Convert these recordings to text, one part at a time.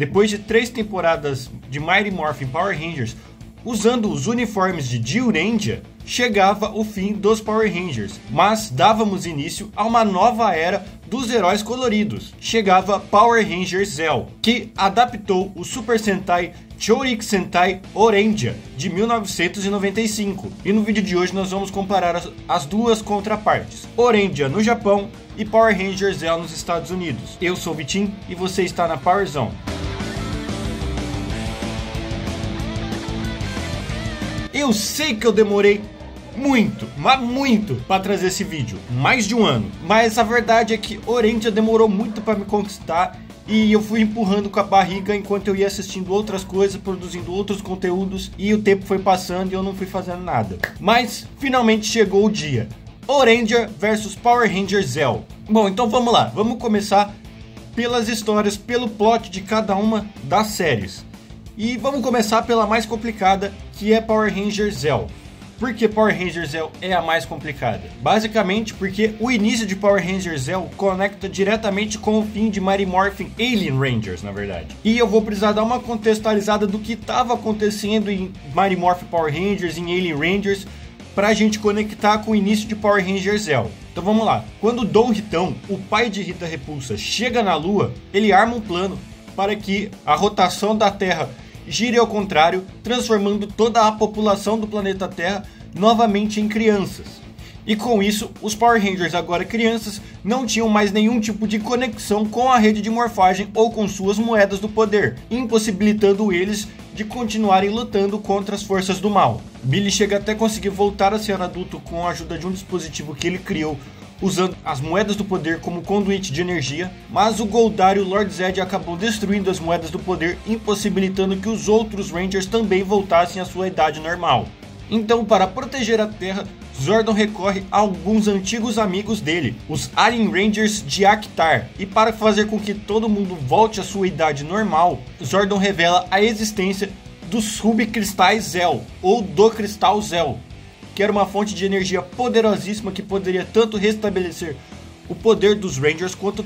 Depois de 3 temporadas de Mighty Morphin Power Rangers, usando os uniformes de Zyuranger, chegava o fim dos Power Rangers, mas dávamos início a uma nova era dos heróis coloridos. Chegava Power Ranger Zell, que adaptou o Super Sentai Chorik Sentai Orangia de 1995. E no vídeo de hoje nós vamos comparar as duas contrapartes, Orangia no Japão e Power Ranger Zell nos Estados Unidos. Eu sou o Vitinho e você está na Power Zone. Eu sei que eu demorei muito, mas muito, para trazer esse vídeo, mais de um ano. Mas a verdade é que Orangia demorou muito para me conquistar e eu fui empurrando com a barriga enquanto eu ia assistindo outras coisas, produzindo outros conteúdos, e o tempo foi passando e eu não fui fazendo nada. Mas finalmente chegou o dia. Orangia versus Power Ranger Zell. Bom, então vamos lá, vamos começar pelas histórias, pelo plot de cada uma das séries. E vamos começar pela mais complicada, que é Power Ranger Zell. Por que Power Ranger Zell é a mais complicada? Basicamente porque o início de Power Ranger Zell conecta diretamente com o fim de Mighty Morphin Alien Rangers, na verdade. E eu vou precisar dar uma contextualizada do que estava acontecendo em Mighty Morphin Power Rangers, em Alien Rangers, pra gente conectar com o início de Power Ranger Zell. Então vamos lá. Quando Dom Ritão, o pai de Rita Repulsa, chega na Lua, ele arma um plano para que a rotação da Terra gire ao contrário, transformando toda a população do planeta Terra novamente em crianças. E com isso, os Power Rangers, agora crianças, não tinham mais nenhum tipo de conexão com a rede de morfagem ou com suas moedas do poder, impossibilitando eles de continuarem lutando contra as forças do mal. Billy chega até conseguir voltar a ser adulto com a ajuda de um dispositivo que ele criou, usando as moedas do poder como conduíte de energia, mas o Goldar e o Lord Zedd acabou destruindo as moedas do poder, impossibilitando que os outros Rangers também voltassem à sua idade normal. Então, para proteger a Terra, Zordon recorre a alguns antigos amigos dele, os Alien Rangers de Actar, e para fazer com que todo mundo volte à sua idade normal, Zordon revela a existência dos Subcristais Zell, ou do Cristal Zell, que era uma fonte de energia poderosíssima que poderia tanto restabelecer o poder dos Rangers quanto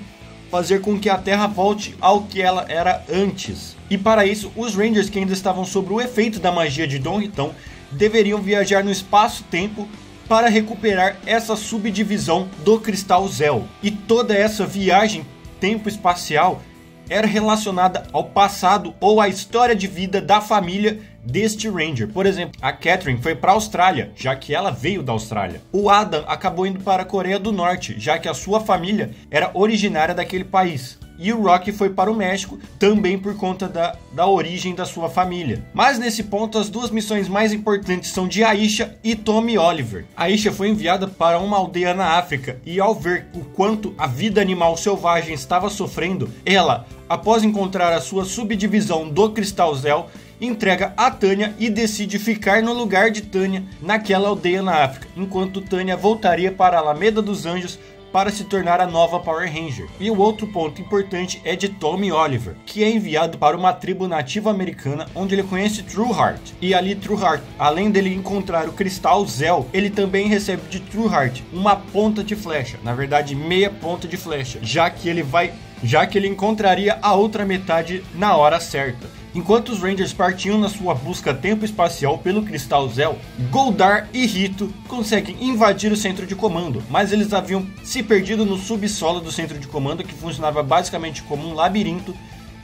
fazer com que a Terra volte ao que ela era antes. E para isso, os Rangers que ainda estavam sob o efeito da magia de Dom Ritão deveriam viajar no espaço-tempo para recuperar essa subdivisão do Cristal Zell. E toda essa viagem tempo-espacial era relacionada ao passado ou à história de vida da família deste Ranger. Por exemplo, a Catherine foi para a Austrália, já que ela veio da Austrália. O Adam acabou indo para a Coreia do Norte, já que a sua família era originária daquele país. E o Rocky foi para o México, também por conta da origem da sua família. Mas nesse ponto, as duas missões mais importantes são de Aisha e Tommy Oliver. Aisha foi enviada para uma aldeia na África, e ao ver o quanto a vida animal selvagem estava sofrendo, ela, após encontrar a sua subdivisão do Cristal Zell, entrega a Tânia e decide ficar no lugar de Tânia naquela aldeia na África, enquanto Tânia voltaria para a Alameda dos Anjos para se tornar a nova Power Ranger. E o outro ponto importante é de Tommy Oliver, que é enviado para uma tribo nativa americana onde ele conhece True Heart. E ali True Heart, além dele encontrar o Cristal Zell, ele também recebe de True Heart uma ponta de flecha, na verdade meia ponta de flecha, já que ele encontraria a outra metade na hora certa. Enquanto os Rangers partiam na sua busca tempo-espacial pelo Cristal Zell, Goldar e Rito conseguem invadir o centro de comando, mas eles haviam se perdido no subsolo do centro de comando, que funcionava basicamente como um labirinto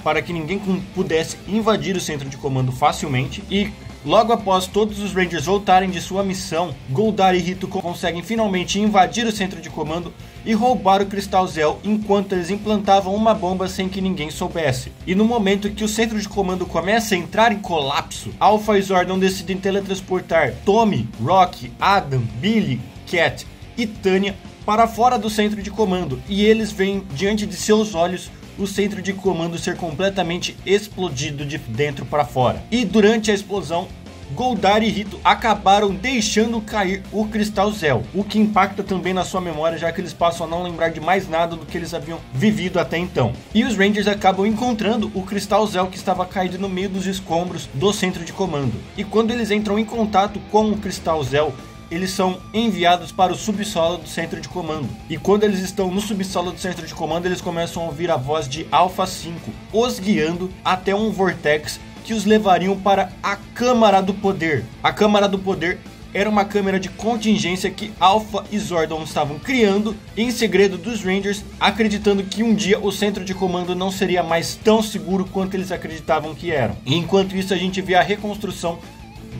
para que ninguém pudesse invadir o centro de comando facilmente. E logo após todos os Rangers voltarem de sua missão, Goldar e Rito conseguem finalmente invadir o centro de comando e roubar o Cristal Zell enquanto eles implantavam uma bomba sem que ninguém soubesse. E no momento que o centro de comando começa a entrar em colapso, Alpha e Zordon decidem teletransportar Tommy, Rocky, Adam, Billy, Cat e Tânia para fora do centro de comando, e eles veem diante de seus olhos o centro de comando ser completamente explodido de dentro para fora. E durante a explosão, Goldar e Rito acabaram deixando cair o Cristal Zell, o que impacta também na sua memória, já que eles passam a não lembrar de mais nada do que eles haviam vivido até então. E os Rangers acabam encontrando o Cristal Zell que estava caído no meio dos escombros do centro de comando. E quando eles entram em contato com o Cristal Zell, eles são enviados para o subsolo do centro de comando. E quando eles estão no subsolo do centro de comando, eles começam a ouvir a voz de Alpha 5, os guiando até um vortex que os levariam para a Câmara do Poder. A Câmara do Poder era uma câmara de contingência que Alpha e Zordon estavam criando em segredo dos Rangers, acreditando que um dia o centro de comando não seria mais tão seguro quanto eles acreditavam que eram. E enquanto isso, a gente vê a reconstrução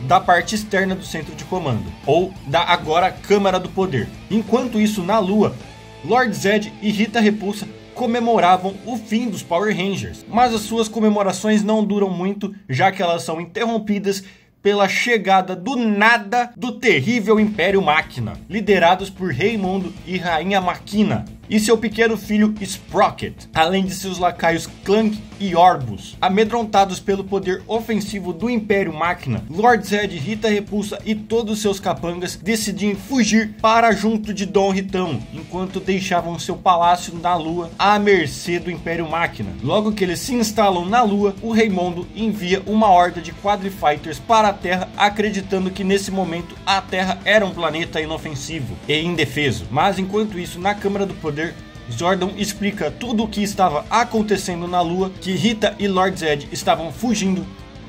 da parte externa do centro de comando, ou da agora Câmara do Poder. Enquanto isso, na Lua, Lord Zed e Rita Repulsa comemoravam o fim dos Power Rangers, mas as suas comemorações não duram muito, já que elas são interrompidas pela chegada do nada do terrível Império Máquina, liderados por Raimundo e Rainha Máquina, e seu pequeno filho Sprocket, além de seus lacaios Clank e Orbus. Amedrontados pelo poder ofensivo do Império Máquina, Lord Zed, Rita Repulsa e todos seus capangas decidem fugir para junto de Dom Ritão, enquanto deixavam seu palácio na Lua à mercê do Império Máquina. Logo que eles se instalam na Lua, o Raimundo envia uma horda de Quadrifighters para a Terra, acreditando que nesse momento a Terra era um planeta inofensivo e indefeso. Mas enquanto isso, na Câmara do Poder, Zordon explica tudo o que estava acontecendo na Lua, que Rita e Lord Zed estavam fugindo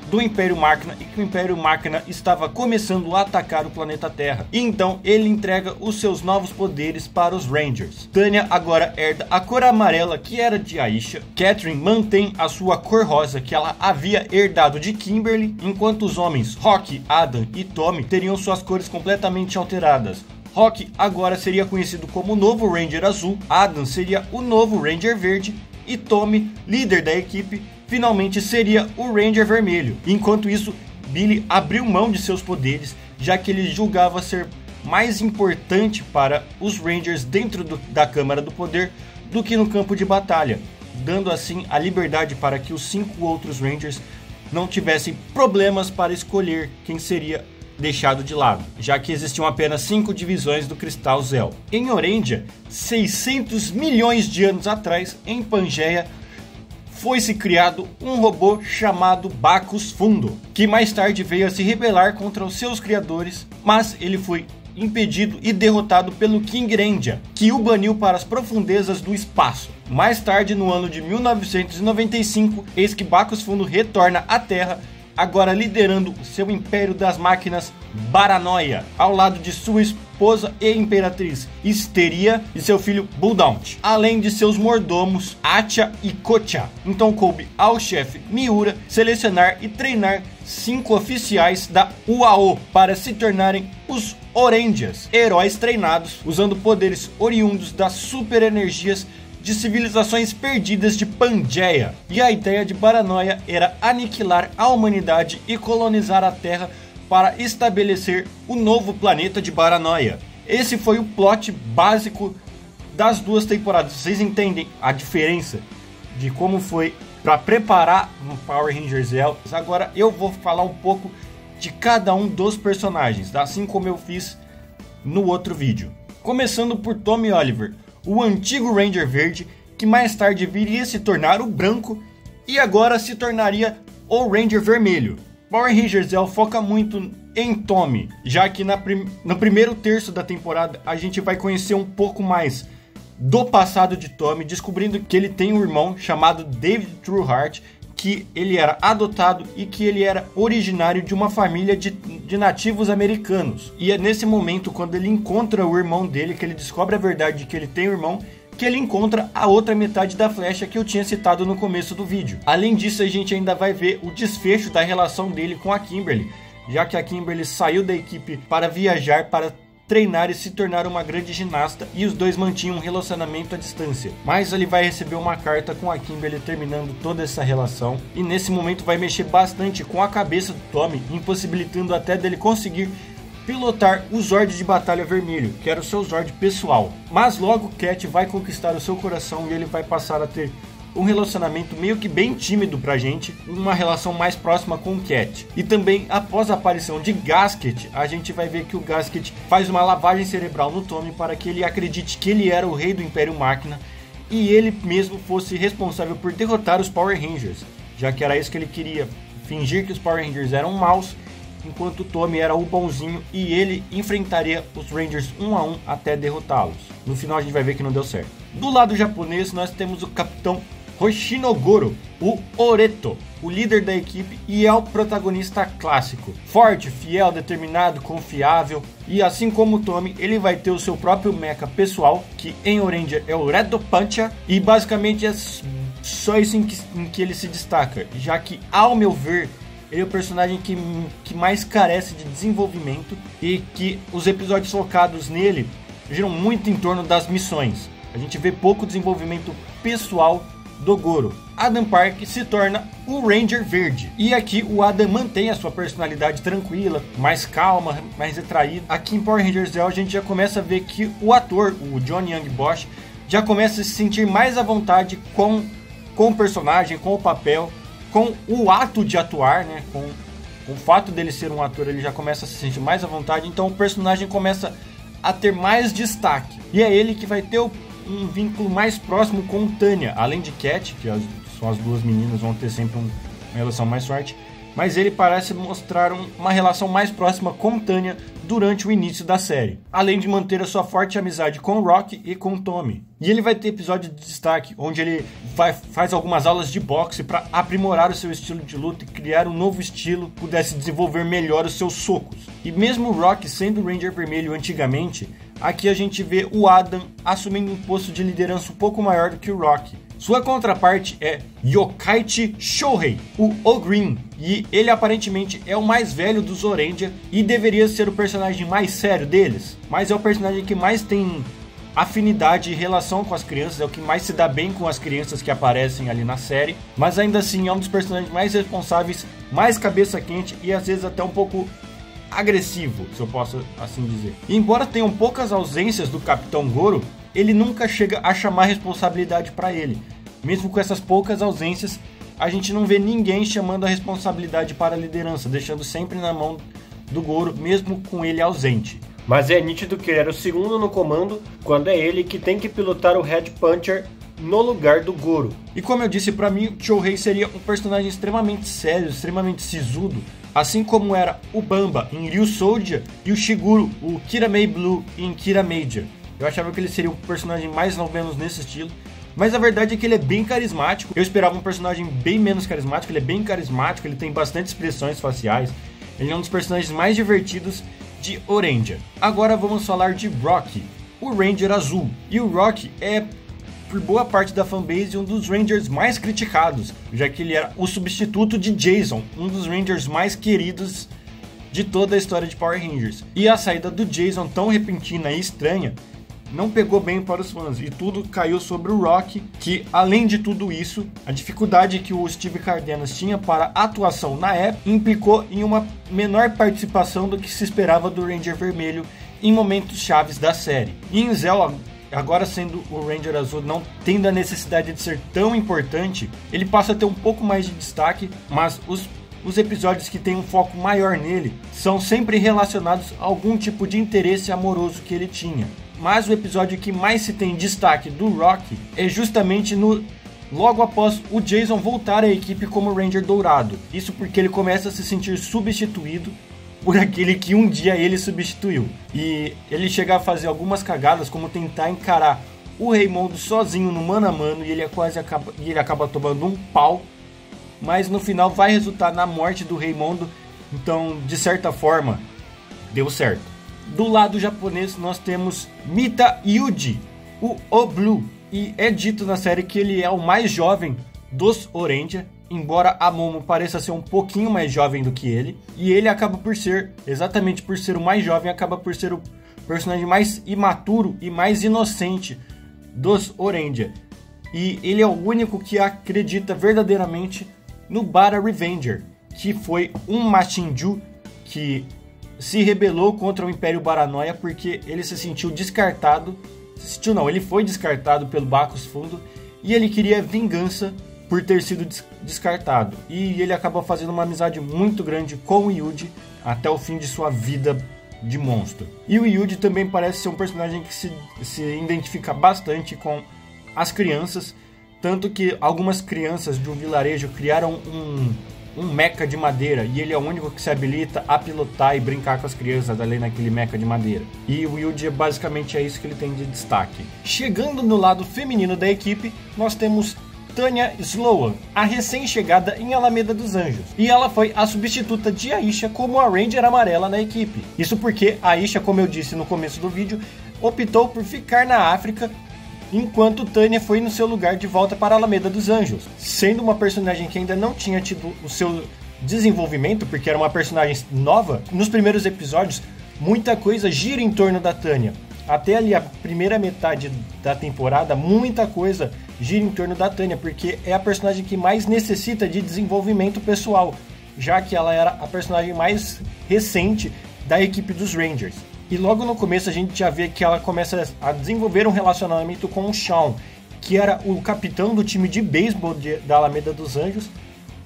do Império Máquina e que o Império Máquina estava começando a atacar o planeta Terra. E então ele entrega os seus novos poderes para os Rangers. Tanya agora herda a cor amarela, que era de Aisha. Catherine mantém a sua cor rosa, que ela havia herdado de Kimberly, enquanto os homens Rock, Adam e Tommy teriam suas cores completamente alteradas. Rock agora seria conhecido como o novo Ranger Azul, Adam seria o novo Ranger Verde e Tommy, líder da equipe, finalmente seria o Ranger Vermelho. Enquanto isso, Billy abriu mão de seus poderes, já que ele julgava ser mais importante para os Rangers dentro da Câmara do Poder do que no campo de batalha, dando assim a liberdade para que os 5 outros Rangers não tivessem problemas para escolher quem seria deixado de lado, já que existiam apenas 5 divisões do Cristal Zell. Em Orendia, 600 milhões de anos atrás, em Pangeia, foi-se criado um robô chamado Bacchus Fundo, que mais tarde veio a se rebelar contra os seus criadores, mas ele foi impedido e derrotado pelo King Rendia, que o baniu para as profundezas do espaço. Mais tarde, no ano de 1995, eis que Bacchus Fundo retorna à Terra, agora liderando seu império das máquinas Baranoia, ao lado de sua esposa e imperatriz Histeria e seu filho Bulldaunt, além de seus mordomos Atia e Kocha. Então coube ao chefe Miura selecionar e treinar 5 oficiais da UAO para se tornarem os Orendias, heróis treinados usando poderes oriundos das super energias de civilizações perdidas de Pangeia. E a ideia de Baranoia era aniquilar a humanidade e colonizar a Terra para estabelecer o novo planeta de Baranoia. Esse foi o plot básico das 2 temporadas. Vocês entendem a diferença de como foi para preparar o Power Rangers Zell? Agora eu vou falar um pouco de cada um dos personagens, assim como eu fiz no outro vídeo. Começando por Tommy Oliver, o antigo Ranger Verde, que mais tarde viria se tornar o branco e agora se tornaria o Ranger Vermelho. Power Rangers Zell foca muito em Tommy, já que no primeiro terço da temporada a gente vai conhecer um pouco mais do passado de Tommy, descobrindo que ele tem um irmão chamado David Trueheart, que ele era adotado e que ele era originário de uma família de nativos americanos. E é nesse momento, quando ele encontra o irmão dele, que ele descobre a verdade de que ele tem um irmão, que ele encontra a outra metade da flecha que eu tinha citado no começo do vídeo. Além disso, a gente ainda vai ver o desfecho da relação dele com a Kimberly, já que a Kimberly saiu da equipe para viajar, para treinar e se tornar uma grande ginasta, e os dois mantinham um relacionamento à distância. Mas ele vai receber uma carta com a Kimberly terminando toda essa relação, e nesse momento vai mexer bastante com a cabeça do Tommy, impossibilitando até dele conseguir pilotar o Zord de Batalha Vermelho, que era o seu Zord pessoal. Mas logo Cat vai conquistar o seu coração e ele vai passar a ter um relacionamento meio que bem tímido pra gente, uma relação mais próxima com o Cat. E também, após a aparição de Gasket, a gente vai ver que o Gasket faz uma lavagem cerebral no Tommy para que ele acredite que ele era o rei do Império Máquina e ele mesmo fosse responsável por derrotar os Power Rangers, já que era isso que ele queria, fingir que os Power Rangers eram maus enquanto o Tommy era o bonzinho e ele enfrentaria os Rangers 1 a 1 até derrotá-los. No final a gente vai ver que não deu certo. Do lado japonês nós temos o Capitão Hoshinogoro, o Oreto, o líder da equipe e é o protagonista clássico. Forte, fiel, determinado, confiável e assim como o Tommy, ele vai ter o seu próprio mecha pessoal, que em Oranger é o Red Puncher, e basicamente é só isso em que ele se destaca, já que, ao meu ver, ele é o personagem que mais carece de desenvolvimento e que os episódios focados nele giram muito em torno das missões. A gente vê pouco desenvolvimento pessoal do Goro. Adam Park se torna o Ranger Verde. E aqui o Adam mantém a sua personalidade tranquila, mais calma, mais retraída. Aqui em Power Rangers Zeo a gente já começa a ver que o ator, o Johnny Young Bosch, já começa a se sentir mais à vontade com o personagem, com o papel, com o ato de atuar, né? Com o fato dele ser um ator, ele já começa a se sentir mais à vontade. Então o personagem começa a ter mais destaque. E é ele que vai ter um vínculo mais próximo com Tanya, além de Cat, que são as duas meninas, vão ter sempre uma relação mais forte, mas ele parece mostrar uma relação mais próxima com Tanya durante o início da série, além de manter a sua forte amizade com o Rock e com o Tommy. E ele vai ter episódio de destaque, onde ele faz algumas aulas de boxe para aprimorar o seu estilo de luta e criar um novo estilo que pudesse desenvolver melhor os seus socos. E mesmo o Rock sendo o Ranger Vermelho antigamente, aqui a gente vê o Adam assumindo um posto de liderança um pouco maior do que o Rock. Sua contraparte é Yokaichi Shohei, o Green, e ele aparentemente é o mais velho dos Oranger e deveria ser o personagem mais sério deles, mas é o personagem que mais tem afinidade e relação com as crianças, é o que mais se dá bem com as crianças que aparecem ali na série, mas ainda assim é um dos personagens mais responsáveis, mais cabeça quente e às vezes até um pouco agressivo, se eu posso assim dizer. E embora tenham poucas ausências do Capitão Goro, ele nunca chega a chamar responsabilidade para ele. Mesmo com essas poucas ausências, a gente não vê ninguém chamando a responsabilidade para a liderança, deixando sempre na mão do Goro, mesmo com ele ausente. Mas é nítido que ele era o segundo no comando, quando é ele que tem que pilotar o Red Puncher no lugar do Goro. E como eu disse, para mim, o Shohei seria um personagem extremamente sério, extremamente sisudo, assim como era o Bamba em Ryu Soldier e o Shiguro, o Kiramei Blue em Kira Major. Eu achava que ele seria um personagem mais ou menos nesse estilo, mas a verdade é que ele é bem carismático. Eu esperava um personagem bem menos carismático, ele é bem carismático, ele tem bastante expressões faciais, ele é um dos personagens mais divertidos de Oranger. Agora vamos falar de Rocky, o Ranger Azul. E o Rocky é, por boa parte da fanbase, um dos Rangers mais criticados, já que ele era o substituto de Jason, um dos Rangers mais queridos de toda a história de Power Rangers. E a saída do Jason, tão repentina e estranha, não pegou bem para os fãs, e tudo caiu sobre o Rock, que além de tudo isso, a dificuldade que o Steve Cardenas tinha para a atuação na época, implicou em uma menor participação do que se esperava do Ranger Vermelho em momentos chaves da série. E em Zeo, agora sendo o Ranger Azul, não tendo a necessidade de ser tão importante, ele passa a ter um pouco mais de destaque, mas os episódios que têm um foco maior nele são sempre relacionados a algum tipo de interesse amoroso que ele tinha. Mas o episódio que mais se tem destaque do Rocky é justamente logo após o Jason voltar à equipe como Ranger Dourado. Isso porque ele começa a se sentir substituído por aquele que um dia ele substituiu. E ele chega a fazer algumas cagadas, como tentar encarar o Raymondo sozinho no mano a mano, e ele acaba tomando um pau, mas no final vai resultar na morte do Raymondo. Então, de certa forma, deu certo. Do lado japonês nós temos Mita Yuji, o Blue, e é dito na série que ele é o mais jovem dos Oranger, embora a Momo pareça ser um pouquinho mais jovem do que ele, e ele acaba por ser, exatamente por ser o mais jovem, acaba por ser o personagem mais imaturo e mais inocente dos Oranger, e ele é o único que acredita verdadeiramente no Bara Revenger, que foi um Machinju que se rebelou contra o Império Baranoia porque ele se sentiu descartado. Ele foi descartado pelo Bacchus Fundo e ele queria vingança por ter sido descartado. E ele acabou fazendo uma amizade muito grande com o Yuji até o fim de sua vida de monstro. E o Yuji também parece ser um personagem que se identifica bastante com as crianças, tanto que algumas crianças de um vilarejo criaram um mecha de madeira, e ele é o único que se habilita a pilotar e brincar com as crianças ali naquele mecha de madeira. E o Yuji basicamente é isso que ele tem de destaque. Chegando no lado feminino da equipe, nós temos Tanya Sloan, a recém-chegada em Alameda dos Anjos. E ela foi a substituta de Aisha como a Ranger amarela na equipe. Isso porque a Aisha, como eu disse no começo do vídeo, optou por ficar na África, enquanto Tanya foi no seu lugar de volta para Alameda dos Anjos. Sendo uma personagem que ainda não tinha tido o seu desenvolvimento, porque era uma personagem nova, nos primeiros episódios, muita coisa gira em torno da Tanya. Até ali a primeira metade da temporada, muita coisa gira em torno da Tanya, porque é a personagem que mais necessita de desenvolvimento pessoal, já que ela era a personagem mais recente da equipe dos Rangers. E logo no começo a gente já vê que ela começa a desenvolver um relacionamento com o Shawn, que era o capitão do time de beisebol da Alameda dos Anjos,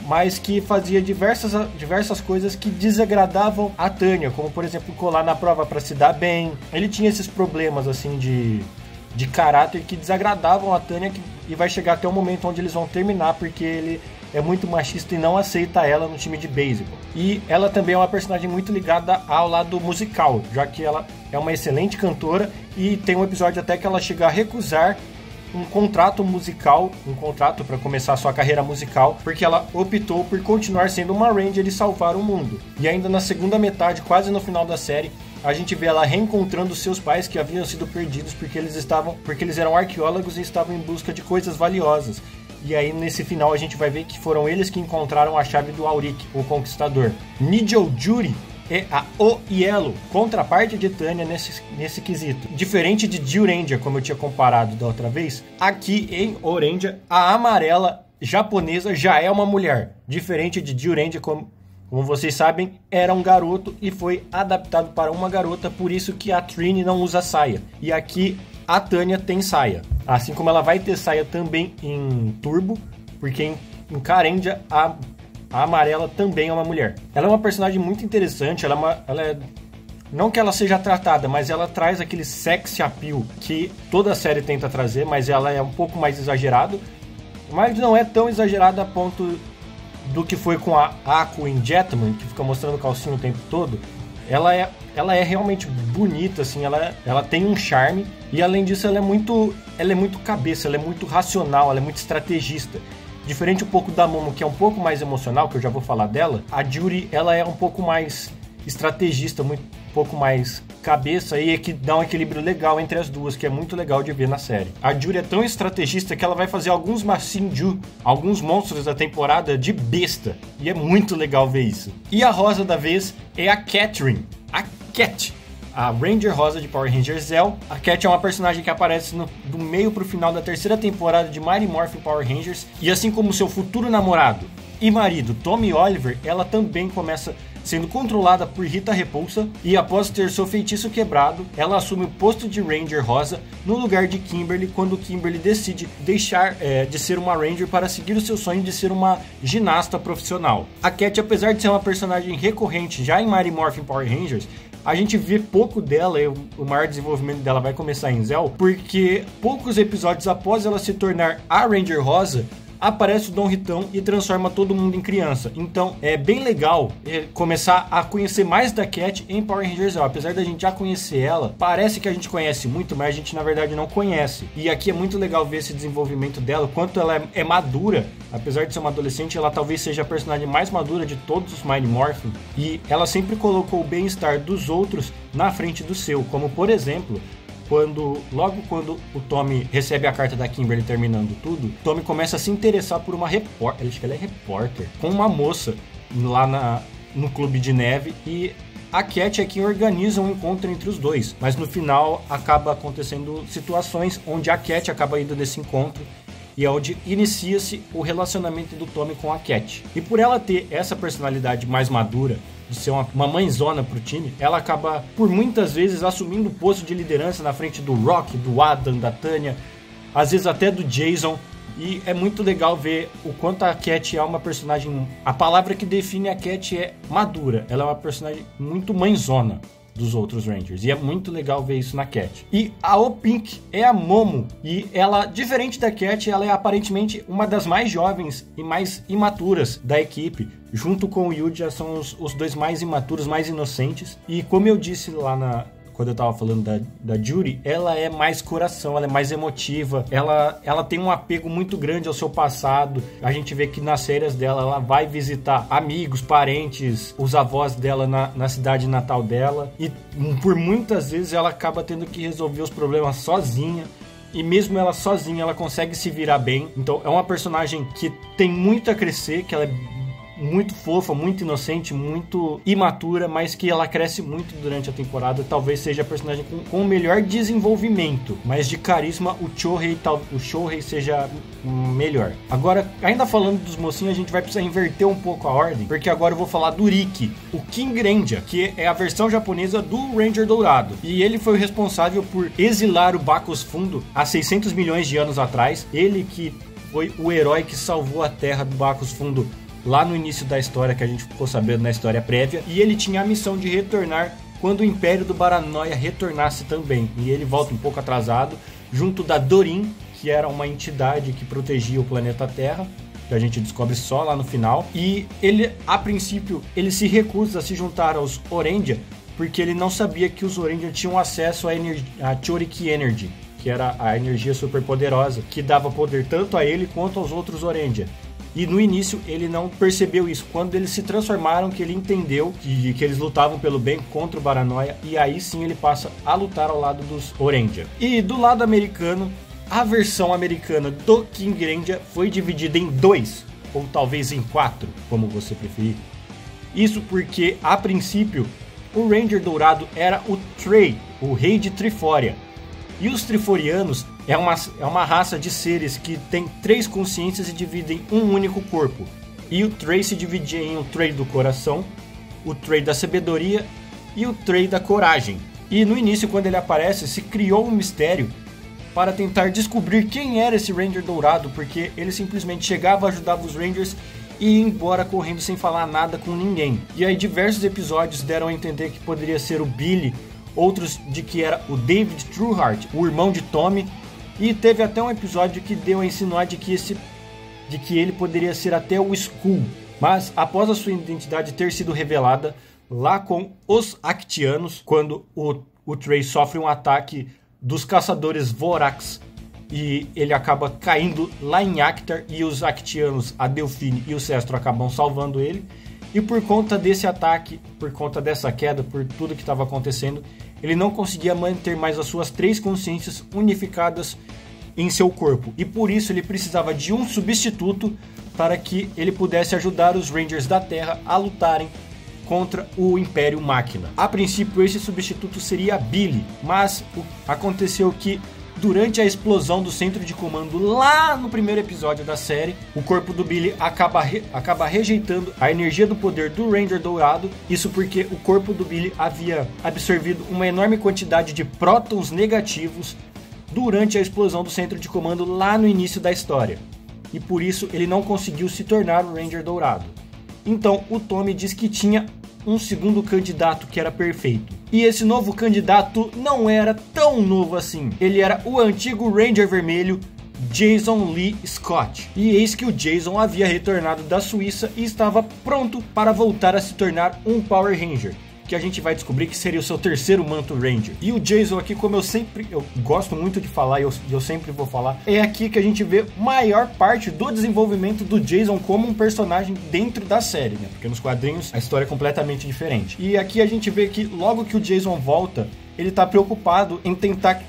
mas que fazia diversas coisas que desagradavam a Tanya, como por exemplo colar na prova para se dar bem. Ele tinha esses problemas assim de caráter que desagradavam a Tanya, e vai chegar até o momento onde eles vão terminar, porque ele é muito machista e não aceita ela no time de beisebol. E ela também é uma personagem muito ligada ao lado musical, já que ela é uma excelente cantora, e tem um episódio até que ela chega a recusar um contrato musical, um contrato para começar a sua carreira musical, porque ela optou por continuar sendo uma Ranger e salvar o mundo. E ainda na segunda metade, quase no final da série, a gente vê ela reencontrando seus pais que haviam sido perdidos porque eles eram arqueólogos e estavam em busca de coisas valiosas. E aí nesse final a gente vai ver que foram eles que encontraram a chave do Auric, o Conquistador. Nijou Juri é a Oielo, contraparte de Tanya nesse quesito. Diferente de Zyuranger, como eu tinha comparado da outra vez, aqui em Orangia, a amarela japonesa já é uma mulher. Diferente de Zyuranger, como vocês sabem, era um garoto e foi adaptado para uma garota, por isso que a Trini não usa saia. E aqui a Tanya tem saia. Assim como ela vai ter saia também em Turbo, porque em Carendia a amarela também é uma mulher. Ela é uma personagem muito interessante, ela é não que ela seja tratada, mas ela traz aquele sexy appeal que toda a série tenta trazer, mas ela é um pouco mais exagerado, mas não é tão exagerada a ponto do que foi com a Ako em Jetman, que fica mostrando calcinha o tempo todo. Ela é realmente bonita, assim, ela tem um charme, e além disso ela é muito cabeça, ela é muito racional, ela é muito estrategista. Diferente um pouco da Momo, que é um pouco mais emocional, que eu já vou falar dela, a Juri, ela é um pouco mais estrategista, um pouco mais cabeça, e é que dá um equilíbrio legal entre as duas, que é muito legal de ver na série. A Juri é tão estrategista que ela vai fazer alguns Masenju, alguns monstros da temporada de besta, e é muito legal ver isso. E a rosa da vez é a Catherine, a Cat, a Ranger Rosa de Power Rangers Zell. A Cat é uma personagem que aparece do meio pro final da terceira temporada de Mighty Morphin Power Rangers, e assim como seu futuro namorado e marido Tommy Oliver, ela também começa sendo controlada por Rita Repulsa, e após ter seu feitiço quebrado, ela assume o posto de Ranger Rosa no lugar de Kimberly, quando Kimberly decide deixar de ser uma Ranger para seguir o seu sonho de ser uma ginasta profissional. A Cat, apesar de ser uma personagem recorrente já em Mighty Morphin Power Rangers, a gente vê pouco dela, e o maior desenvolvimento dela vai começar em Zell, porque poucos episódios após ela se tornar a Ranger Rosa, aparece o Dom Ritão e transforma todo mundo em criança. Então é bem legal começar a conhecer mais da Cat em Power Rangers Zell. Apesar da gente já conhecer ela, parece que a gente conhece muito, mas a gente na verdade não conhece. E aqui é muito legal ver esse desenvolvimento dela, quanto ela é madura. Apesar de ser uma adolescente, ela talvez seja a personagem mais madura de todos os Mighty Morphin, e ela sempre colocou o bem-estar dos outros na frente do seu, como por exemplo, logo quando o Tommy recebe a carta da Kimberly terminando tudo, Tommy começa a se interessar por uma repórter, acho que ela é repórter, com uma moça lá no clube de neve, e a Cat é quem organiza um encontro entre os dois, mas no final acaba acontecendo situações onde a Cat acaba indo nesse encontro, e é onde inicia-se o relacionamento do Tommy com a Cat. E por ela ter essa personalidade mais madura, de ser uma mãezona pro time, ela acaba, por muitas vezes, assumindo o posto de liderança na frente do Rock, do Adam, da Tanya, às vezes até do Jason, e é muito legal ver o quanto a Cat é uma personagem, a palavra que define a Cat é madura, ela é uma personagem muito mãezona, dos outros Rangers. E é muito legal ver isso na Cat. E a O-Pink é a Momo. E ela, diferente da Cat, ela é aparentemente uma das mais jovens e mais imaturas da equipe. Junto com o Yuja são os dois mais imaturos, mais inocentes. E como eu disse lá quando eu tava falando da Judy, ela é mais coração, ela é mais emotiva, ela tem um apego muito grande ao seu passado. A gente vê que nas férias dela, ela vai visitar amigos, parentes, os avós dela na cidade natal dela. E por muitas vezes ela acaba tendo que resolver os problemas sozinha. E mesmo ela sozinha, ela consegue se virar bem. Então é uma personagem que tem muito a crescer, que ela é muito fofa, muito inocente, muito imatura, mas que ela cresce muito durante a temporada. Talvez seja a personagem com o melhor desenvolvimento, mas de carisma o Shohei seja melhor. Agora, ainda falando dos mocinhos, a gente vai precisar inverter um pouco a ordem, porque agora eu vou falar do Riki, o Kingrendia, que é a versão japonesa do Ranger Dourado. E ele foi o responsável por exilar o Bacchus Fundo há 600 milhões de anos atrás. Ele que foi o herói que salvou a Terra do Bacchus Fundo lá no início da história, que a gente ficou sabendo na história prévia, e ele tinha a missão de retornar quando o Império do Baranoia retornasse também, e ele volta um pouco atrasado, junto da Dorin, que era uma entidade que protegia o planeta Terra, que a gente descobre só lá no final, e ele, a princípio, ele se recusa a se juntar aos Orendia, porque ele não sabia que os Orendia tinham acesso à Choriki Energy, que era a energia superpoderosa, que dava poder tanto a ele quanto aos outros Orendia. E no início ele não percebeu isso. Quando eles se transformaram, que ele entendeu que eles lutavam pelo bem contra o Baranoia. E aí sim ele passa a lutar ao lado dos Orendia. E do lado americano, a versão americana do Kingrendia foi dividida em 2, ou talvez em 4, como você preferir. Isso porque, a princípio, o Ranger Dourado era o Trey, o rei de Trifória. E os Triforianos é uma raça de seres que tem 3 consciências e dividem um único corpo. E o Trey se dividia em o Trey do coração, o Trey da sabedoria e o Trey da coragem. E no início, quando ele aparece, se criou um mistério para tentar descobrir quem era esse Ranger Dourado, porque ele simplesmente chegava, ajudava os Rangers e ia embora correndo sem falar nada com ninguém. E aí diversos episódios deram a entender que poderia ser o Billy, outros de que era o David Trueheart, o irmão de Tommy, e teve até um episódio que deu a insinuar de que ele poderia ser até o Skull. Mas após a sua identidade ter sido revelada lá com os Actianos, quando o Trey sofre um ataque dos caçadores Vorax e ele acaba caindo lá em Actar, e os Actianos, a Delphine e o Cestro acabam salvando ele. E por conta desse ataque, por conta dessa queda, por tudo que estava acontecendo, ele não conseguia manter mais as suas 3 consciências unificadas em seu corpo. E por isso ele precisava de um substituto para que ele pudesse ajudar os Rangers da Terra a lutarem contra o Império Máquina. A princípio esse substituto seria Billy, mas aconteceu que durante a explosão do centro de comando lá no primeiro episódio da série, o corpo do Billy acaba rejeitando a energia do poder do Ranger Dourado. Isso porque o corpo do Billy havia absorvido uma enorme quantidade de prótons negativos durante a explosão do centro de comando lá no início da história. E por isso ele não conseguiu se tornar o Ranger Dourado. Então o Tommy diz que tinha um segundo candidato que era perfeito. E esse novo candidato não era tão novo assim. Ele era o antigo Ranger Vermelho, Jason Lee Scott. E eis que o Jason havia retornado da Suíça e estava pronto para voltar a se tornar um Power Ranger, que a gente vai descobrir que seria o seu terceiro manto Ranger. E o Jason aqui, como eu gosto muito de falar e eu sempre vou falar, é aqui que a gente vê maior parte do desenvolvimento do Jason como um personagem dentro da série, né? Porque nos quadrinhos a história é completamente diferente. E aqui a gente vê que logo que o Jason volta, ele tá preocupado em tentar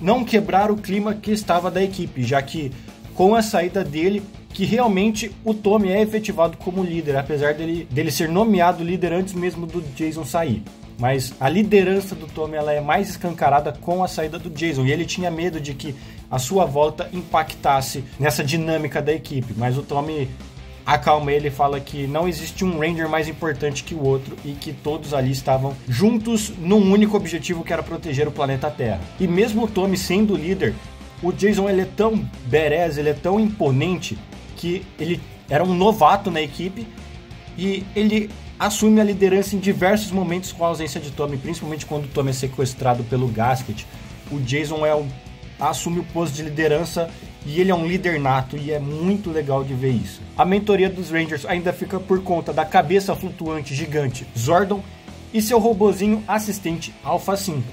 não quebrar o clima que estava da equipe, já que com a saída dele, que realmente o Tommy é efetivado como líder, apesar dele ser nomeado líder antes mesmo do Jason sair. Mas a liderança do Tommy ela é mais escancarada com a saída do Jason, e ele tinha medo de que a sua volta impactasse nessa dinâmica da equipe. Mas o Tommy acalma ele e fala que não existe um Ranger mais importante que o outro e que todos ali estavam juntos num único objetivo, que era proteger o planeta Terra. E mesmo o Tommy sendo o líder, o Jason ele é tão badass, ele é tão imponente, que ele era um novato na equipe e ele assume a liderança em diversos momentos com a ausência de Tommy, principalmente quando o Tommy é sequestrado pelo Gasket. O Jason assume o posto de liderança e ele é um líder nato e é muito legal de ver isso. A mentoria dos Rangers ainda fica por conta da cabeça flutuante gigante Zordon e seu robozinho assistente Alpha 5.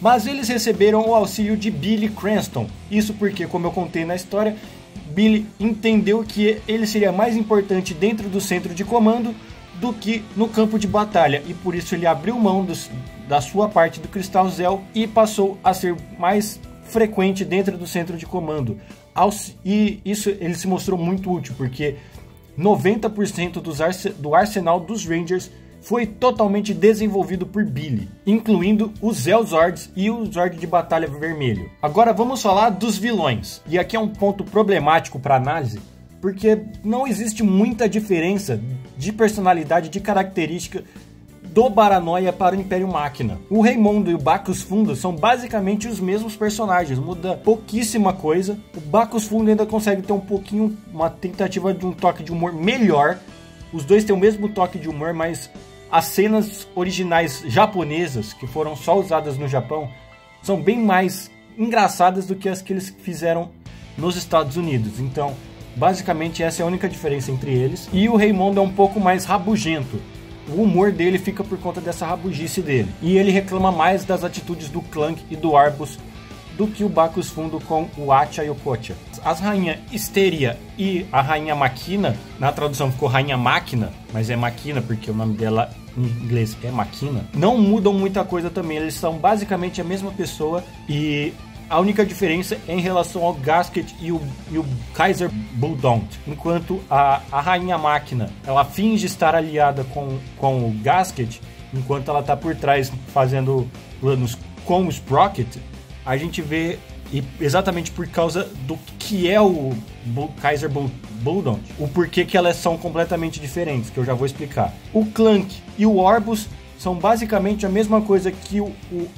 Mas eles receberam o auxílio de Billy Cranston, isso porque, como eu contei na história, Billy entendeu que ele seria mais importante dentro do centro de comando do que no campo de batalha, e por isso ele abriu mão da sua parte do Cristal Zell e passou a ser mais frequente dentro do centro de comando. E isso ele se mostrou muito útil, porque 90% do arsenal dos Rangers foi totalmente desenvolvido por Billy, incluindo os Zellzords e o Zord de Batalha Vermelho. Agora vamos falar dos vilões, e aqui é um ponto problemático para análise, porque não existe muita diferença de personalidade, de característica do Baranoia para o Império Máquina. O Raymondo e o Bacchus Fundo são basicamente os mesmos personagens, muda pouquíssima coisa. O Bacchus Fundo ainda consegue ter uma tentativa de um toque de humor melhor. Os dois têm o mesmo toque de humor, mas as cenas originais japonesas, que foram só usadas no Japão, são bem mais engraçadas do que as que eles fizeram nos Estados Unidos. Então, basicamente essa é a única diferença entre eles. E o Raymondo é um pouco mais rabugento. O humor dele fica por conta dessa rabugice dele. E ele reclama mais das atitudes do Clank e do Arbus do que o Bacchus Fundo com o Acha e o Kocha. As Rainha Histeria e a Rainha Máquina, na tradução ficou Rainha Máquina, mas é Máquina porque o nome dela em inglês é Máquina, não mudam muita coisa também. Eles são basicamente a mesma pessoa e a única diferença é em relação ao Gasket e o Kaiser Buldont. Enquanto a Rainha Máquina, ela finge estar aliada com o Gasket, enquanto ela está por trás fazendo planos com o Sprocket, a gente vê exatamente por causa do que é o Kaiser Buldont, o porquê que elas são completamente diferentes, que eu já vou explicar. O Clank e o Orbus são basicamente a mesma coisa que o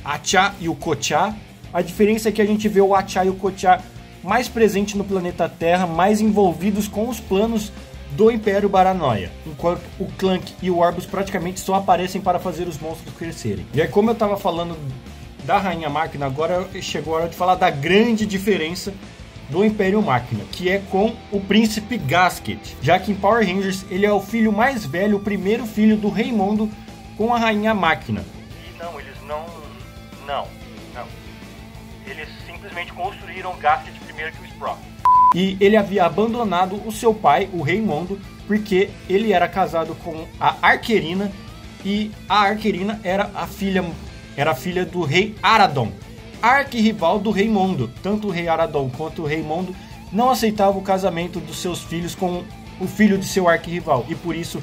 Acha e o Kocha. A diferença é que a gente vê o Acha e o Kocha mais presente no planeta Terra, mais envolvidos com os planos do Império Baranoia, enquanto o Clank e o Orbus praticamente só aparecem para fazer os monstros crescerem. E aí, como eu estava falando da Rainha Máquina, agora chegou a hora de falar da grande diferença do Império Máquina, que é com o Príncipe Gasket, já que em Power Rangers ele é o filho mais velho, o primeiro filho do Raymondo com a Rainha Máquina. E não, eles não. Eles simplesmente construíram o Gasket primeiro que o Sprocket. E ele havia abandonado o seu pai, o Raymondo, porque ele era casado com a Arquerina, e a Arquerina era a filha do Rei Aradon, arquirrival do Raymondo. Tanto o Rei Aradon quanto o Raymondo não aceitavam o casamento dos seus filhos com o filho de seu arquirrival, e por isso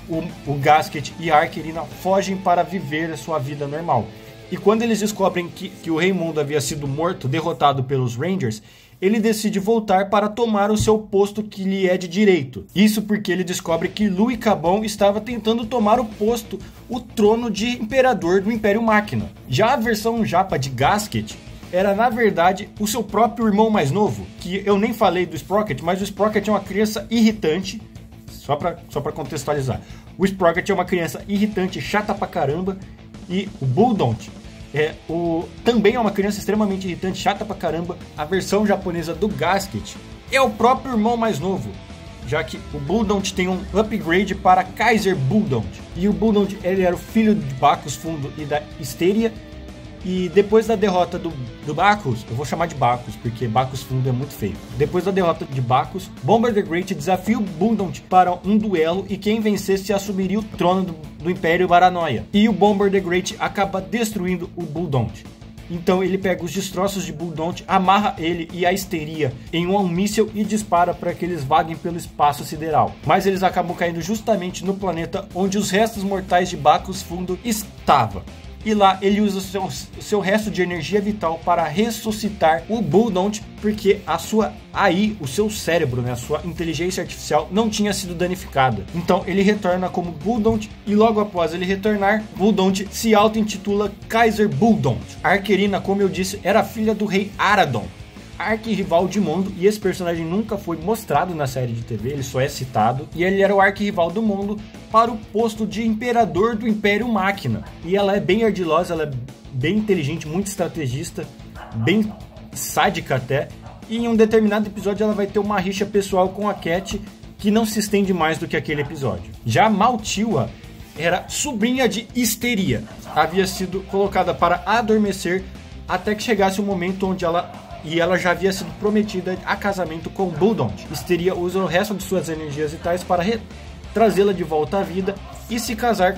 o Gasket e a Arquerina fogem para viver a sua vida normal. E quando eles descobrem que o Raymondo havia sido morto, derrotado pelos Rangers, ele decide voltar para tomar o seu posto que lhe é de direito. Isso porque ele descobre que Louis Cabon estava tentando tomar o trono de imperador do Império Máquina. Já a versão japa de Gasket era, na verdade, o seu próprio irmão mais novo, que eu nem falei do Sprocket, mas o Sprocket é uma criança irritante, só pra contextualizar. O Sprocket é uma criança irritante, chata pra caramba, e o Buldont também é uma criança extremamente irritante, chata pra caramba. A versão japonesa do Gasket é o próprio irmão mais novo, já que o Buldont tem um upgrade para Kaiser Buldont. E o Buldont, ele era o filho de Bacchus Fundo e da Histeria. E depois da derrota do Bacchus, eu vou chamar de Bacchus, porque Bacchus Fundo é muito feio. Depois da derrota de Bacchus, Bomber the Great desafia o Buldont para um duelo, e quem vencesse assumiria o trono do Império Baranoia. E o Bomber the Great acaba destruindo o Buldont. Então ele pega os destroços de Buldont, amarra ele e a Histeria em um míssil e dispara para que eles vaguem pelo espaço sideral. Mas eles acabam caindo justamente no planeta onde os restos mortais de Bacchus Fundo estavam. E lá ele usa o seu resto de energia vital para ressuscitar o Buldont, porque a sua AI, o seu cérebro, a sua inteligência artificial não tinha sido danificada. Então ele retorna como Buldont, e logo após ele retornar, Buldont se auto-intitula Kaiser Buldont. A Arquerina, como eu disse, era filha do Rei Aradon, arquirrival de Mondo, e esse personagem nunca foi mostrado na série de TV, ele só é citado, e ele era o arquirrival do Mondo para o posto de imperador do Império Máquina. E ela é bem ardilosa, ela é bem inteligente, muito estrategista, bem sádica até. E em um determinado episódio ela vai ter uma rixa pessoal com a Cat que não se estende mais do que aquele episódio. Já Maltiwa era sobrinha de Histeria. Havia sido colocada para adormecer até que chegasse o momento onde ela já havia sido prometida a casamento com Bulldont. Histeria usa o resto de suas energias vitais para trazê-la de volta à vida e se casar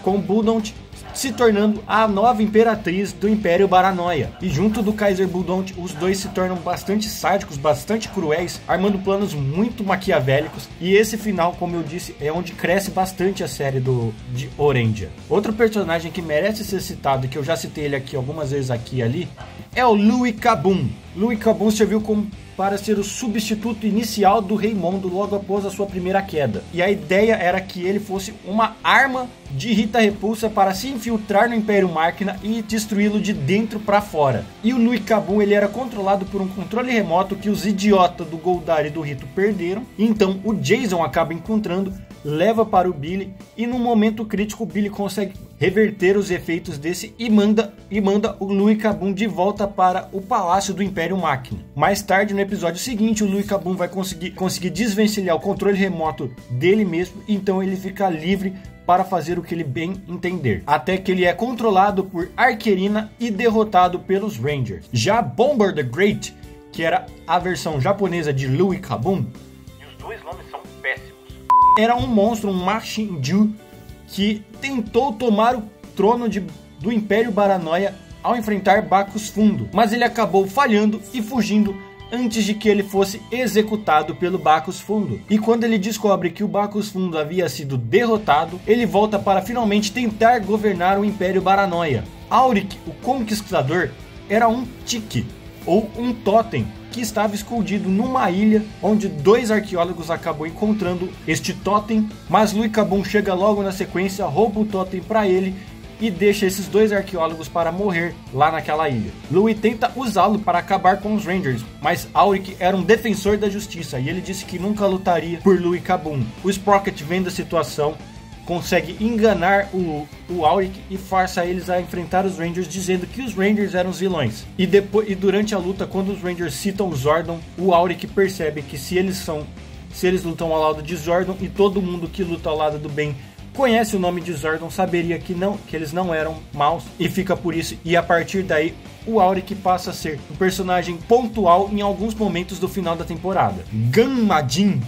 com Bulldont, se tornando a nova imperatriz do Império Baranoia. E junto do Kaiser Bulldont, os dois se tornam bastante sádicos, bastante cruéis, armando planos muito maquiavélicos. E esse final, como eu disse, é onde cresce bastante a série de Orendia. Outro personagem que merece ser citado, que eu já citei ele aqui algumas vezes aqui e ali, é o Louis Cabum. Louis Cabum serviu para ser o substituto inicial do Rei Mondo logo após a sua primeira queda. E a ideia era que ele fosse uma arma de Rita Repulsa para se infiltrar no Império Máquina e destruí-lo de dentro para fora. E o Louis Cabum ele era controlado por um controle remoto que os idiotas do Goldar e do Rito perderam. Então o Jason acaba encontrando, leva para o Billy e num momento crítico o Billy consegue reverter os efeitos desse e manda o Louis Cabum de volta para o Palácio do Império Máquina. Mais tarde, no episódio seguinte, o Louis Cabum vai conseguir desvencilhar o controle remoto dele mesmo, então ele fica livre para fazer o que ele bem entender. Até que ele é controlado por Arquerina e derrotado pelos Rangers. Já Bomber the Great, que era a versão japonesa de Louis Cabum, e os dois nomes são péssimos, era um monstro, um Machinju, que tentou tomar o trono do Império Baranoia ao enfrentar Bacchus Fundo, mas ele acabou falhando e fugindo antes de que ele fosse executado pelo Bacchus Fundo. E quando ele descobre que o Bacchus Fundo havia sido derrotado, ele volta para finalmente tentar governar o Império Baranoia. Auric, o Conquistador, era um tique, ou um totem, que estava escondido numa ilha, onde dois arqueólogos acabam encontrando este totem, mas Louis Cabum chega logo na sequência, rouba o totem para ele e deixa esses dois arqueólogos para morrer lá naquela ilha. Louis tenta usá-lo para acabar com os Rangers, mas Auric era um defensor da justiça e ele disse que nunca lutaria por Louis Cabum. O Sprocket, vendo a situação, consegue enganar o Auric e força eles a enfrentar os Rangers, dizendo que os Rangers eram os vilões. E durante a luta, quando os Rangers citam Zordon, o Auric percebe que se eles lutam ao lado de Zordon, e todo mundo que luta ao lado do bem conhece o nome de Zordon, saberia que eles não eram maus, e fica por isso. E a partir daí, o Auric passa a ser um personagem pontual em alguns momentos do final da temporada. Ganmadin.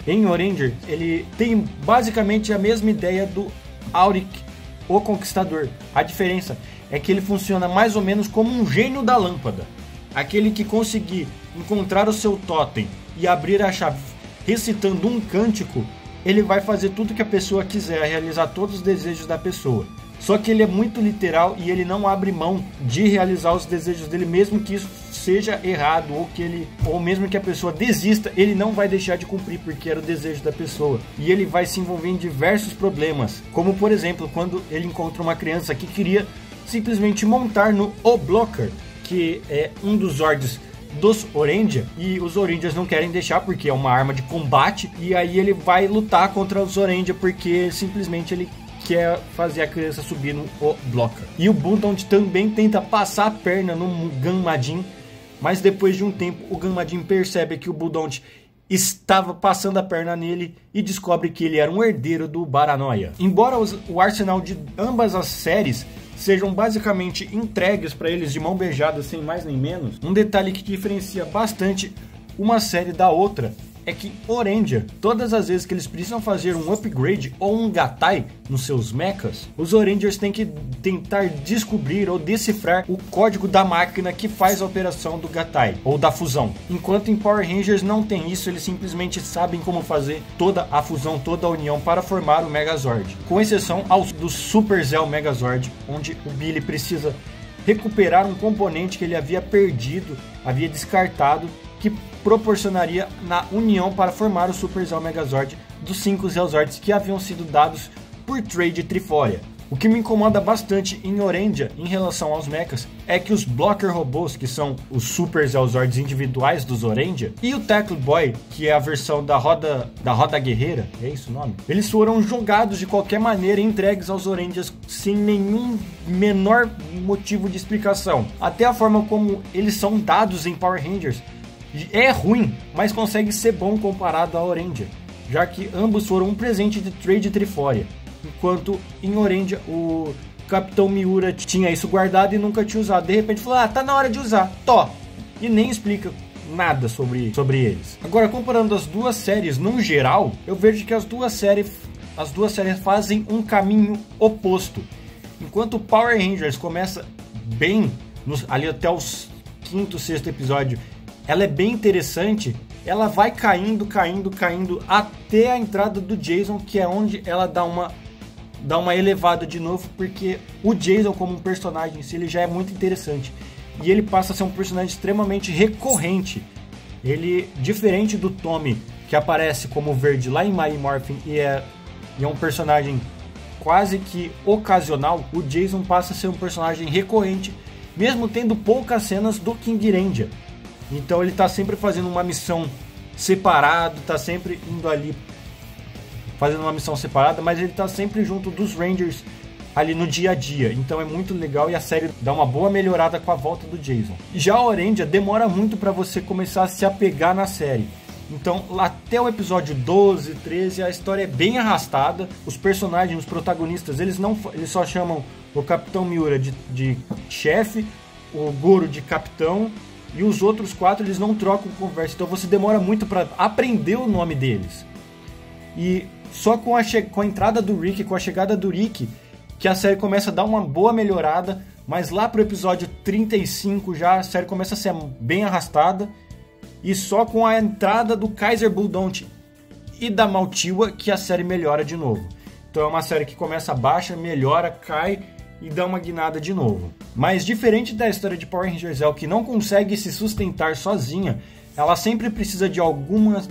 Em Oranger, ele tem basicamente a mesma ideia do Auric, o Conquistador. A diferença é que ele funciona mais ou menos como um gênio da lâmpada. Aquele que conseguir encontrar o seu totem e abrir a chave recitando um cântico, ele vai fazer tudo que a pessoa quiser, realizar todos os desejos da pessoa. Só que ele é muito literal e ele não abre mão de realizar os desejos dele, mesmo que isso seja errado ou mesmo que a pessoa desista, ele não vai deixar de cumprir porque era o desejo da pessoa. E ele vai se envolver em diversos problemas, como por exemplo, quando ele encontra uma criança que queria simplesmente montar no O-Blocker, que é um dos Zords dos Orendia, e os Orendias não querem deixar porque é uma arma de combate, e aí ele vai lutar contra os Orendia porque simplesmente ele quer fazer a criança subir no O-Blocker. E o Bulldont também tenta passar a perna no Ganmadin, mas depois de um tempo o Ganmadin percebe que o Bulldont estava passando a perna nele e descobre que ele era um herdeiro do Baranoia. Embora o arsenal de ambas as séries sejam basicamente entregues para eles de mão beijada, sem mais nem menos, um detalhe que diferencia bastante uma série da outra é que Orendia, todas as vezes que eles precisam fazer um upgrade ou um Gatai nos seus mechas, os Orendiers têm que tentar descobrir ou decifrar o código da máquina que faz a operação do Gatai ou da fusão. Enquanto em Power Rangers não tem isso, eles simplesmente sabem como fazer toda a fusão, toda a união para formar o Megazord. Com exceção do Super Zell Megazord, onde o Billy precisa recuperar um componente que ele havia perdido, havia descartado, que proporcionaria na união para formar o Super Zell Megazord dos 5 Zellzords que haviam sido dados por Trade Triforia. O que me incomoda bastante em Orange em relação aos mechas é que os Blocker robôs, que são os Super Zellzords individuais dos Orange, e o Tackle Boy, que é a versão da roda guerreira, é isso o nome? Eles foram jogados de qualquer maneira e entregues aos Oranges sem nenhum menor motivo de explicação. Até a forma como eles são dados em Power Rangers é ruim, mas consegue ser bom comparado a Orange, já que ambos foram um presente de Trade Triforia. Enquanto em Orange o Capitão Miura tinha isso guardado e nunca tinha usado. De repente falou, tá na hora de usar, e nem explica nada sobre eles. Agora, comparando as duas séries num geral, eu vejo que as duas séries fazem um caminho oposto. Enquanto o Power Rangers começa bem, ali até os 5º, 6º episódio, ela é bem interessante. Ela vai caindo até a entrada do Jason, que é onde ela dá uma elevada de novo, porque o Jason como um personagem, ele já é muito interessante. E ele passa a ser um personagem extremamente recorrente. Ele, diferente do Tommy, que aparece como verde lá em Mighty Morphin e é um personagem quase que ocasional, o Jason passa a ser um personagem recorrente, mesmo tendo poucas cenas do King Ranger. Então ele tá sempre fazendo uma missão separada, tá sempre indo ali fazendo uma missão separada, mas ele tá sempre junto dos Rangers ali no dia a dia. Então é muito legal e a série dá uma boa melhorada com a volta do Jason. Já a Orange demora muito para você começar a se apegar na série. Então até o episódio 12, 13 a história é bem arrastada. Os personagens, os protagonistas, eles só chamam o Capitão Miura de chefe, o Goro de capitão, e os outros 4 eles não trocam conversa, então você demora muito para aprender o nome deles. E só com a entrada do Rick, com a chegada do Rick, que a série começa a dar uma boa melhorada, mas lá pro episódio 35 já a série começa a ser bem arrastada, e só com a entrada do Kaiser Bulldont e da Maltiwa que a série melhora de novo. Então é uma série que começa baixa, melhora, cai e dá uma guinada de novo. Mas diferente da história de Power Rangers Zell, que não consegue se sustentar sozinha, ela sempre precisa de alguma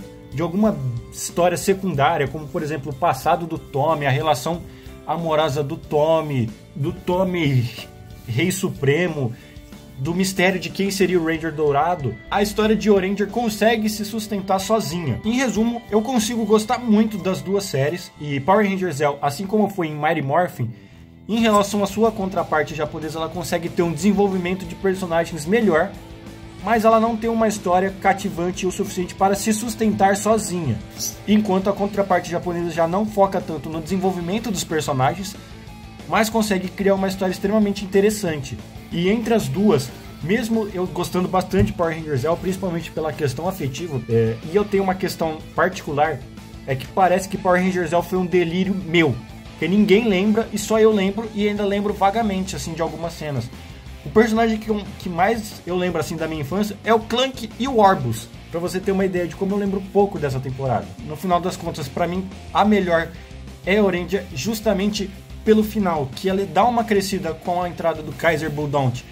história secundária, como por exemplo o passado do Tommy, a relação amorosa do Tommy Rei Supremo, do mistério de quem seria o Ranger Dourado. A história de Oranger consegue se sustentar sozinha. Em resumo, eu consigo gostar muito das duas séries, e Power Rangers Zell, assim como foi em Mighty Morphin, em relação à sua contraparte japonesa, ela consegue ter um desenvolvimento de personagens melhor, mas ela não tem uma história cativante o suficiente para se sustentar sozinha. Enquanto a contraparte japonesa já não foca tanto no desenvolvimento dos personagens, mas consegue criar uma história extremamente interessante. E entre as duas, mesmo eu gostando bastante de Power Rangers Zell, principalmente pela questão afetiva, e eu tenho uma questão particular, é que parece que Power Rangers Zell foi um delírio meu. Que ninguém lembra, e só eu lembro, e ainda lembro vagamente, assim, de algumas cenas. O personagem que mais eu lembro, assim, da minha infância é o Clank e o Orbus, pra você ter uma ideia de como eu lembro pouco dessa temporada. No final das contas, pra mim, a melhor é a Orange, justamente pelo final, que ela dá uma crescida com a entrada do Kaiser Bulldont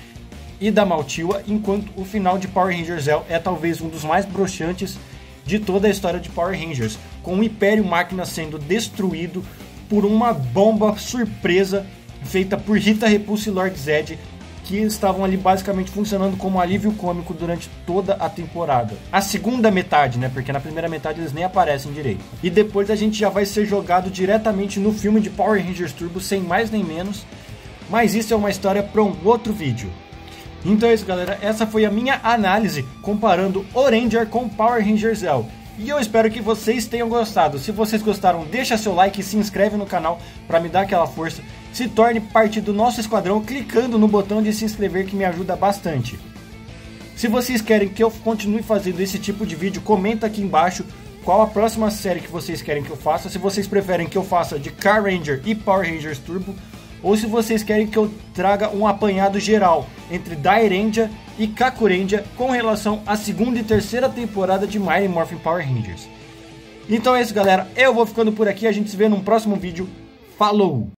e da Maltiwa, enquanto o final de Power Rangers Zell é talvez um dos mais broxantes de toda a história de Power Rangers, com o Império Máquina sendo destruído por uma bomba surpresa feita por Rita Repulsa e Lord Zed, que estavam ali basicamente funcionando como alívio cômico durante toda a temporada. A segunda metade, né, porque na primeira metade eles nem aparecem direito. E depois a gente já vai ser jogado diretamente no filme de Power Rangers Turbo, sem mais nem menos, mas isso é uma história para um outro vídeo. Então é isso, galera, essa foi a minha análise comparando Oranger com Power Rangers Zell. E eu espero que vocês tenham gostado. Se vocês gostaram, deixa seu like e se inscreve no canal para me dar aquela força. Se torne parte do nosso esquadrão clicando no botão de se inscrever, que me ajuda bastante. Se vocês querem que eu continue fazendo esse tipo de vídeo, comenta aqui embaixo qual a próxima série que vocês querem que eu faça. Se vocês preferem que eu faça de Car Ranger e Power Rangers Turbo, ou se vocês querem que eu traga um apanhado geral entre Dairanger e Kakuranger com relação à segunda e terceira temporada de Mighty Morphin Power Rangers. Então é isso, galera, eu vou ficando por aqui, a gente se vê num próximo vídeo. Falou!